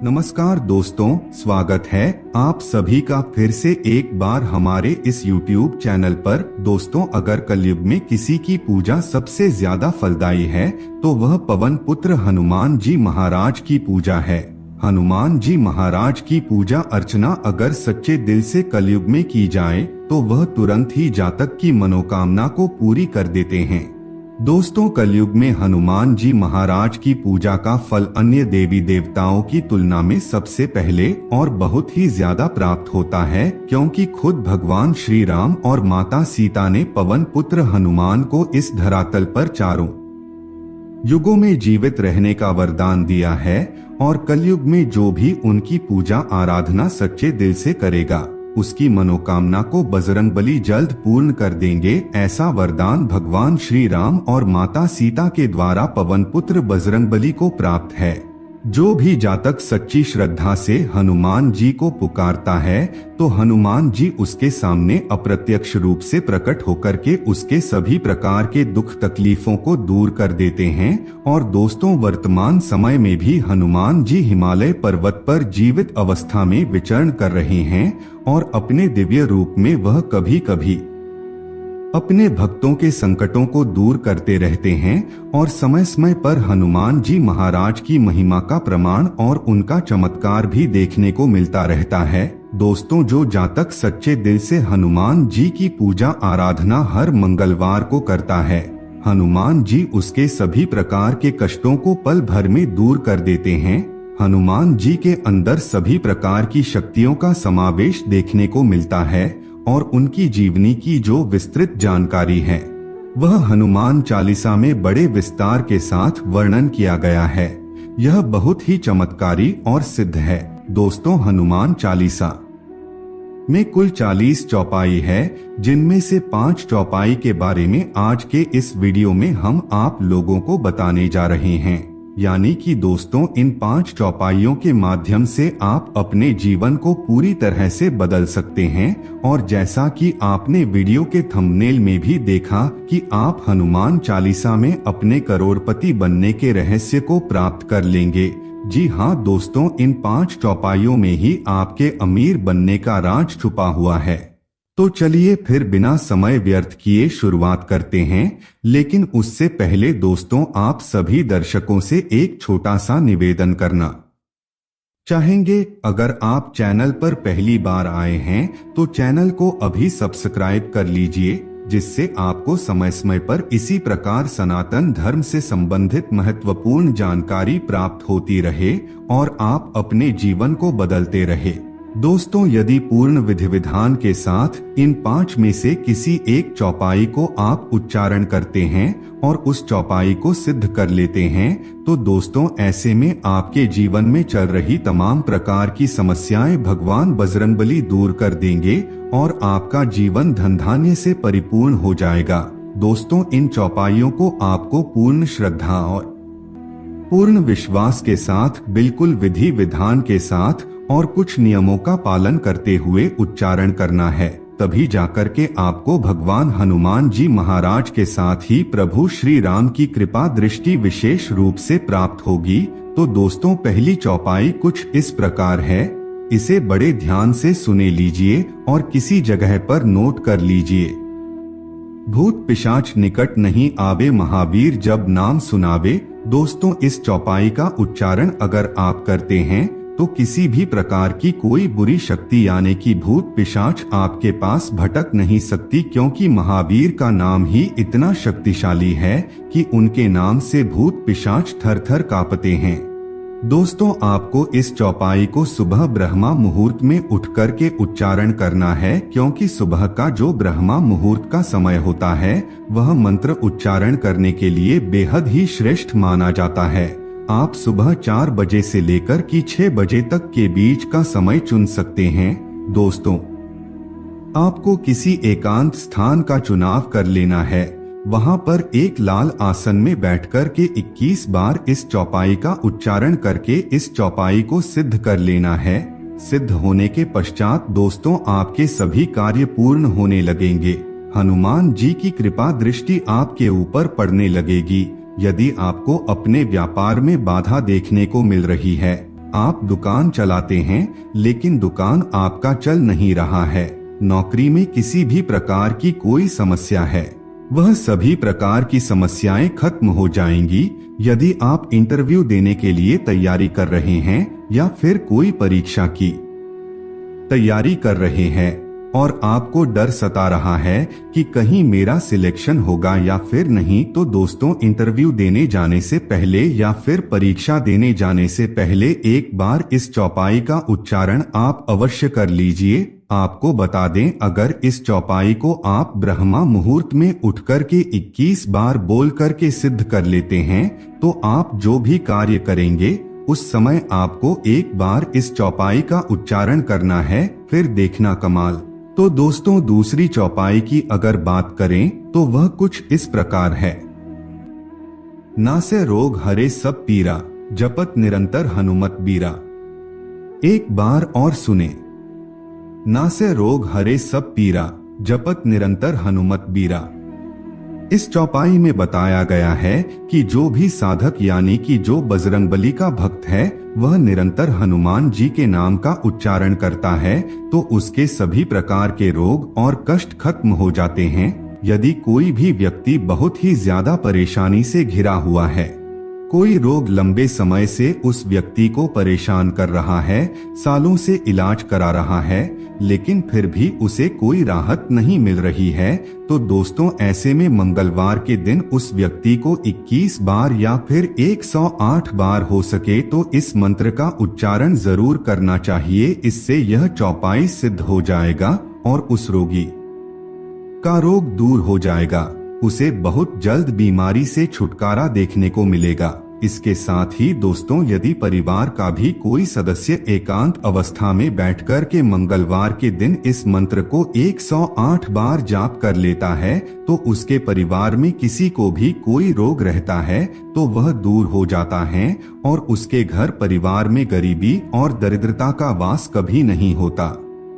नमस्कार दोस्तों, स्वागत है आप सभी का फिर से एक बार हमारे इस YouTube चैनल पर। दोस्तों, अगर कलयुग में किसी की पूजा सबसे ज्यादा फलदायी है तो वह पवन पुत्र हनुमान जी महाराज की पूजा है। हनुमान जी महाराज की पूजा अर्चना अगर सच्चे दिल से कलयुग में की जाए तो वह तुरंत ही जातक की मनोकामना को पूरी कर देते हैं। दोस्तों, कलयुग में हनुमान जी महाराज की पूजा का फल अन्य देवी देवताओं की तुलना में सबसे पहले और बहुत ही ज्यादा प्राप्त होता है, क्योंकि खुद भगवान श्री राम और माता सीता ने पवन पुत्र हनुमान को इस धरातल पर चारों युगों में जीवित रहने का वरदान दिया है और कलयुग में जो भी उनकी पूजा आराधना सच्चे दिल से करेगा उसकी मनोकामना को बजरंगबली जल्द पूर्ण कर देंगे। ऐसा वरदान भगवान श्री राम और माता सीता के द्वारा पवन पुत्र बजरंगबली को प्राप्त है। जो भी जातक सच्ची श्रद्धा से हनुमान जी को पुकारता है तो हनुमान जी उसके सामने अप्रत्यक्ष रूप से प्रकट होकर के उसके सभी प्रकार के दुख तकलीफों को दूर कर देते हैं। और दोस्तों, वर्तमान समय में भी हनुमान जी हिमालय पर्वत पर जीवित अवस्था में विचरण कर रहे हैं और अपने दिव्य रूप में वह कभी कभी अपने भक्तों के संकटों को दूर करते रहते हैं और समय समय पर हनुमान जी महाराज की महिमा का प्रमाण और उनका चमत्कार भी देखने को मिलता रहता है। दोस्तों, जो जातक सच्चे दिल से हनुमान जी की पूजा आराधना हर मंगलवार को करता है, हनुमान जी उसके सभी प्रकार के कष्टों को पल भर में दूर कर देते हैं। हनुमान जी के अंदर सभी प्रकार की शक्तियों का समावेश देखने को मिलता है और उनकी जीवनी की जो विस्तृत जानकारी है वह हनुमान चालीसा में बड़े विस्तार के साथ वर्णन किया गया है। यह बहुत ही चमत्कारी और सिद्ध है। दोस्तों, हनुमान चालीसा में कुल 40 चौपाई है, जिनमें से 5 चौपाई के बारे में आज के इस वीडियो में हम आप लोगों को बताने जा रहे हैं। यानी कि दोस्तों, इन 5 चौपाइयों के माध्यम से आप अपने जीवन को पूरी तरह से बदल सकते हैं। और जैसा कि आपने वीडियो के थंबनेल में भी देखा कि आप हनुमान चालीसा में अपने करोड़पति बनने के रहस्य को प्राप्त कर लेंगे। जी हाँ दोस्तों, इन 5 चौपाइयों में ही आपके अमीर बनने का राज छुपा हुआ है। तो चलिए फिर बिना समय व्यर्थ किए शुरुआत करते हैं। लेकिन उससे पहले दोस्तों, आप सभी दर्शकों से एक छोटा सा निवेदन करना चाहेंगे। अगर आप चैनल पर पहली बार आए हैं तो चैनल को अभी सब्सक्राइब कर लीजिए, जिससे आपको समय समय पर इसी प्रकार सनातन धर्म से संबंधित महत्वपूर्ण जानकारी प्राप्त होती रहे और आप अपने जीवन को बदलते रहे। दोस्तों, यदि पूर्ण विधि विधान के साथ इन 5 में से किसी एक चौपाई को आप उच्चारण करते हैं और उस चौपाई को सिद्ध कर लेते हैं तो दोस्तों, ऐसे में आपके जीवन में चल रही तमाम प्रकार की समस्याएं भगवान बजरंगबली दूर कर देंगे और आपका जीवन धन धान्य से परिपूर्ण हो जाएगा। दोस्तों, इन चौपाइयों को आपको पूर्ण श्रद्धा और पूर्ण विश्वास के साथ, बिल्कुल विधि विधान के साथ और कुछ नियमों का पालन करते हुए उच्चारण करना है। तभी जाकर के आपको भगवान हनुमान जी महाराज के साथ ही प्रभु श्री राम की कृपा दृष्टि विशेष रूप से प्राप्त होगी। तो दोस्तों, पहली चौपाई कुछ इस प्रकार है, इसे बड़े ध्यान से सुने लीजिए और किसी जगह पर नोट कर लीजिए। भूत पिशाच निकट नहीं आवे, महावीर जब नाम सुनावे। दोस्तों, इस चौपाई का उच्चारण अगर आप करते हैं तो किसी भी प्रकार की कोई बुरी शक्ति यानी कि भूत पिशाच आपके पास भटक नहीं सकती, क्योंकि महावीर का नाम ही इतना शक्तिशाली है कि उनके नाम से भूत पिशाच थर थर कांपते हैं। दोस्तों, आपको इस चौपाई को सुबह ब्रह्मा मुहूर्त में उठ कर के उच्चारण करना है, क्योंकि सुबह का जो ब्रह्मा मुहूर्त का समय होता है वह मंत्र उच्चारण करने के लिए बेहद ही श्रेष्ठ माना जाता है। आप सुबह 4 बजे से लेकर कि 6 बजे तक के बीच का समय चुन सकते हैं। दोस्तों, आपको किसी एकांत स्थान का चुनाव कर लेना है। वहां पर एक लाल आसन में बैठकर के 21 बार इस चौपाई का उच्चारण करके इस चौपाई को सिद्ध कर लेना है। सिद्ध होने के पश्चात दोस्तों, आपके सभी कार्य पूर्ण होने लगेंगे। हनुमान जी की कृपा दृष्टि आपके ऊपर पड़ने लगेगी। यदि आपको अपने व्यापार में बाधा देखने को मिल रही है आप दुकान चलाते हैं लेकिन दुकान आपका चल नहीं रहा है। नौकरी में किसी भी प्रकार की कोई समस्या है, वह सभी प्रकार की समस्याएं खत्म हो जाएंगी। यदि आप इंटरव्यू देने के लिए तैयारी कर रहे हैं या फिर कोई परीक्षा की तैयारी कर रहे हैं और आपको डर सता रहा है कि कहीं मेरा सिलेक्शन होगा या फिर नहीं, तो दोस्तों इंटरव्यू देने जाने से पहले या फिर परीक्षा देने जाने से पहले एक बार इस चौपाई का उच्चारण आप अवश्य कर लीजिए। आपको बता दें, अगर इस चौपाई को आप ब्रह्मा मुहूर्त में उठकर के 21 बार बोल करके सिद्ध कर लेते हैं तो आप जो भी कार्य करेंगे उस समय आपको एक बार इस चौपाई का उच्चारण करना है, फिर देखना कमाल। तो दोस्तों दूसरी चौपाई की अगर बात करें तो वह कुछ इस प्रकार है। नासे रोग हरे सब पीरा, जपत निरंतर हनुमत बीरा। एक बार और सुने। नासे रोग हरे सब पीरा, जपत निरंतर हनुमत बीरा। इस चौपाई में बताया गया है कि जो भी साधक यानी कि जो बजरंगबली का भक्त है वह निरंतर हनुमान जी के नाम का उच्चारण करता है तो उसके सभी प्रकार के रोग और कष्ट खत्म हो जाते हैं। यदि कोई भी व्यक्ति बहुत ही ज्यादा परेशानी से घिरा हुआ है, कोई रोग लंबे समय से उस व्यक्ति को परेशान कर रहा है, सालों से इलाज करा रहा है लेकिन फिर भी उसे कोई राहत नहीं मिल रही है, तो दोस्तों ऐसे में मंगलवार के दिन उस व्यक्ति को 21 बार या फिर 108 बार हो सके तो इस मंत्र का उच्चारण जरूर करना चाहिए। इससे यह चौपाई सिद्ध हो जाएगा और उस रोगी का रोग दूर हो जाएगा, उसे बहुत जल्द बीमारी से छुटकारा देखने को मिलेगा। इसके साथ ही दोस्तों यदि परिवार का भी कोई सदस्य एकांत अवस्था में बैठकर के मंगलवार के दिन इस मंत्र को 108 बार जाप कर लेता है तो उसके परिवार में किसी को भी कोई रोग रहता है तो वह दूर हो जाता है और उसके घर परिवार में गरीबी और दरिद्रता का वास कभी नहीं होता।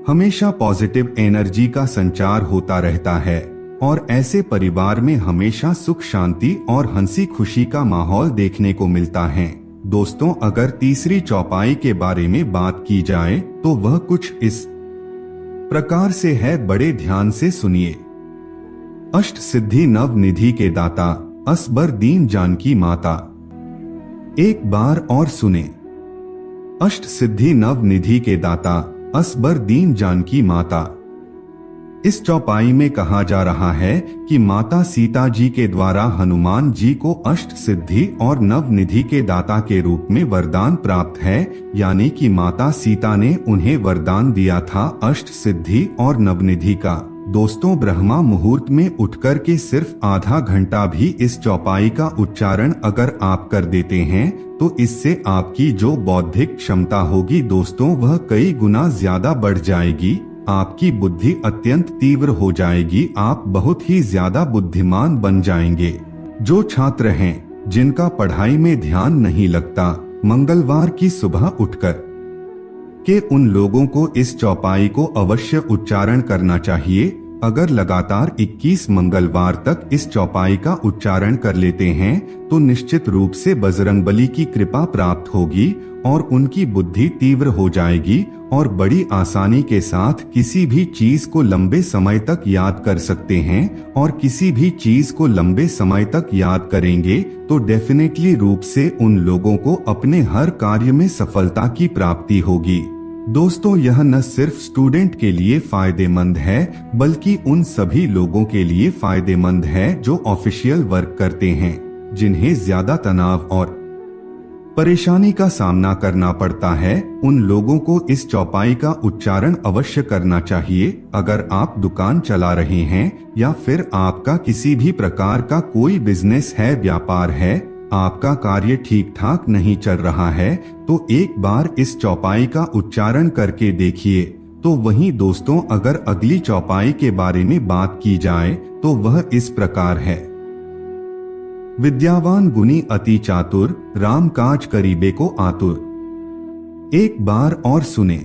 हमेशा पॉजिटिव एनर्जी का संचार होता रहता है और ऐसे परिवार में हमेशा सुख शांति और हंसी खुशी का माहौल देखने को मिलता है। दोस्तों अगर तीसरी चौपाई के बारे में बात की जाए तो वह कुछ इस प्रकार से है, बड़े ध्यान से सुनिए। अष्ट सिद्धि नव निधि के दाता, असबर दीन जानकी माता। एक बार और सुने। अष्ट सिद्धि नव निधि के दाता, असबर दीन जानकी माता। इस चौपाई में कहा जा रहा है कि माता सीता जी के द्वारा हनुमान जी को अष्ट सिद्धि और नव निधि के दाता के रूप में वरदान प्राप्त है, यानी कि माता सीता ने उन्हें वरदान दिया था अष्ट सिद्धि और नवनिधि का। दोस्तों ब्रह्मा मुहूर्त में उठकर के सिर्फ आधा घंटा भी इस चौपाई का उच्चारण अगर आप कर देते हैं तो इससे आपकी जो बौद्धिक क्षमता होगी दोस्तों वह कई गुना ज्यादा बढ़ जाएगी। आपकी बुद्धि अत्यंत तीव्र हो जाएगी, आप बहुत ही ज्यादा बुद्धिमान बन जाएंगे। जो छात्र हैं जिनका पढ़ाई में ध्यान नहीं लगता, मंगलवार की सुबह उठकर के उन लोगों को इस चौपाई को अवश्य उच्चारण करना चाहिए। अगर लगातार 21 मंगलवार तक इस चौपाई का उच्चारण कर लेते हैं तो निश्चित रूप से बजरंगबली की कृपा प्राप्त होगी और उनकी बुद्धि तीव्र हो जाएगी और बड़ी आसानी के साथ किसी भी चीज को लंबे समय तक याद कर सकते हैं। और किसी भी चीज को लंबे समय तक याद करेंगे तो डेफिनेटली रूप से उन लोगों को अपने हर कार्य में सफलता की प्राप्ति होगी। दोस्तों यह न सिर्फ स्टूडेंट के लिए फायदेमंद है बल्कि उन सभी लोगों के लिए फायदेमंद है जो ऑफिशियल वर्क करते हैं, जिन्हें ज्यादा तनाव और परेशानी का सामना करना पड़ता है। उन लोगों को इस चौपाई का उच्चारण अवश्य करना चाहिए। अगर आप दुकान चला रहे हैं या फिर आपका किसी भी प्रकार का कोई बिजनेस है, व्यापार है, आपका कार्य ठीक ठाक नहीं चल रहा है तो एक बार इस चौपाई का उच्चारण करके देखिए। तो वहीं दोस्तों अगर अगली चौपाई के बारे में बात की जाए तो वह इस प्रकार है। विद्यावान गुणी अति चातुर, राम काज करीबे को आतुर। एक बार और सुने।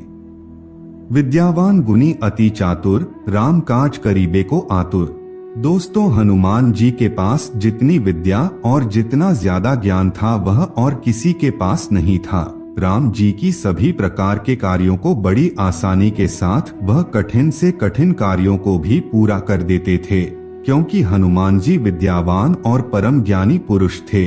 विद्यावान गुणी अति चातुर, राम काज करीबे को आतुर। दोस्तों हनुमान जी के पास जितनी विद्या और जितना ज्यादा ज्ञान था वह और किसी के पास नहीं था। राम जी की सभी प्रकार के कार्यों को बड़ी आसानी के साथ वह कठिन से कठिन कार्यों को भी पूरा कर देते थे, क्योंकि हनुमान जी विद्यावान और परम ज्ञानी पुरुष थे।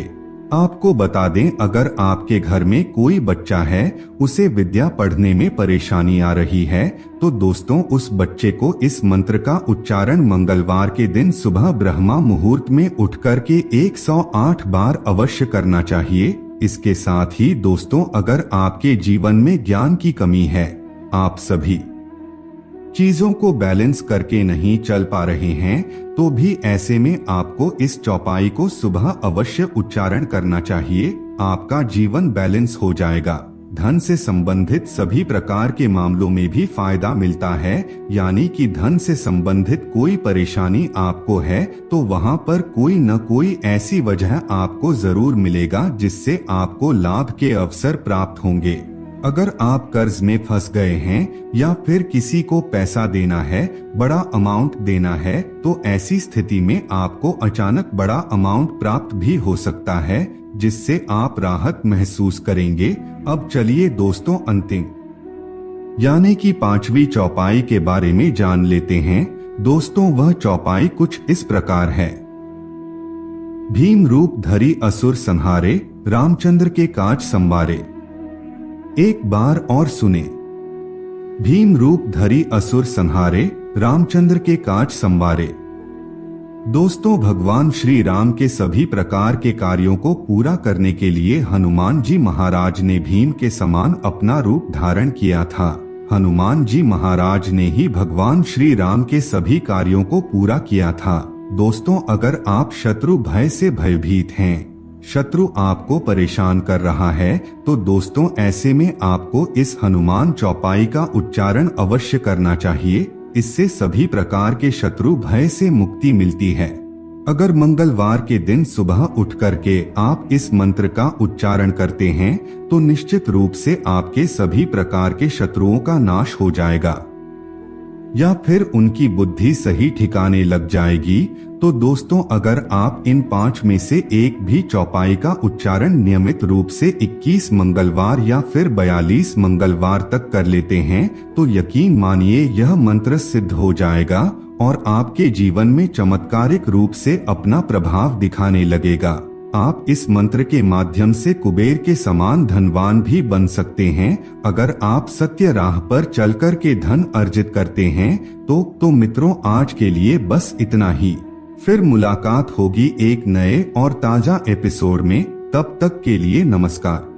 आपको बता दें, अगर आपके घर में कोई बच्चा है, उसे विद्या पढ़ने में परेशानी आ रही है, तो दोस्तों उस बच्चे को इस मंत्र का उच्चारण मंगलवार के दिन सुबह ब्रह्मा मुहूर्त में उठकर के 108 बार अवश्य करना चाहिए। इसके साथ ही दोस्तों, अगर आपके जीवन में ज्ञान की कमी है, आप सभी चीजों को बैलेंस करके नहीं चल पा रहे हैं, तो भी ऐसे में आपको इस चौपाई को सुबह अवश्य उच्चारण करना चाहिए। आपका जीवन बैलेंस हो जाएगा। धन से संबंधित सभी प्रकार के मामलों में भी फायदा मिलता है, यानी कि धन से संबंधित कोई परेशानी आपको है तो वहां पर कोई न कोई ऐसी वजह आपको जरूर मिलेगा जिससे आपको लाभ के अवसर प्राप्त होंगे। अगर आप कर्ज में फंस गए हैं या फिर किसी को पैसा देना है, बड़ा अमाउंट देना है, तो ऐसी स्थिति में आपको अचानक बड़ा अमाउंट प्राप्त भी हो सकता है, जिससे आप राहत महसूस करेंगे। अब चलिए दोस्तों, अंतिम यानी कि 5वीं चौपाई के बारे में जान लेते हैं। दोस्तों वह चौपाई कुछ इस प्रकार है। भीम रूप धरी असुर संहारे, रामचंद्र के काज संवारे। एक बार और सुने। भीम रूप धरी असुर संहारे, रामचंद्र के काज संवारे। दोस्तों भगवान श्री राम के सभी प्रकार के कार्यों को पूरा करने के लिए हनुमान जी महाराज ने भीम के समान अपना रूप धारण किया था। हनुमान जी महाराज ने ही भगवान श्री राम के सभी कार्यों को पूरा किया था। दोस्तों अगर आप शत्रु भय से भयभीत हैं, शत्रु आपको परेशान कर रहा है, तो दोस्तों ऐसे में आपको इस हनुमान चौपाई का उच्चारण अवश्य करना चाहिए। इससे सभी प्रकार के शत्रु भय से मुक्ति मिलती है। अगर मंगलवार के दिन सुबह उठ करके आप इस मंत्र का उच्चारण करते हैं, तो निश्चित रूप से आपके सभी प्रकार के शत्रुओं का नाश हो जाएगा या फिर उनकी बुद्धि सही ठिकाने लग जाएगी। तो दोस्तों अगर आप इन 5 में से एक भी चौपाई का उच्चारण नियमित रूप से 21 मंगलवार या फिर 42 मंगलवार तक कर लेते हैं, तो यकीन मानिए यह मंत्र सिद्ध हो जाएगा और आपके जीवन में चमत्कारिक रूप से अपना प्रभाव दिखाने लगेगा। आप इस मंत्र के माध्यम से कुबेर के समान धनवान भी बन सकते हैं। अगर आप सत्य राह पर चलकर के धन अर्जित करते हैं तो मित्रों आज के लिए बस इतना ही। फिर मुलाकात होगी एक नए और ताजा एपिसोड में। तब तक के लिए नमस्कार।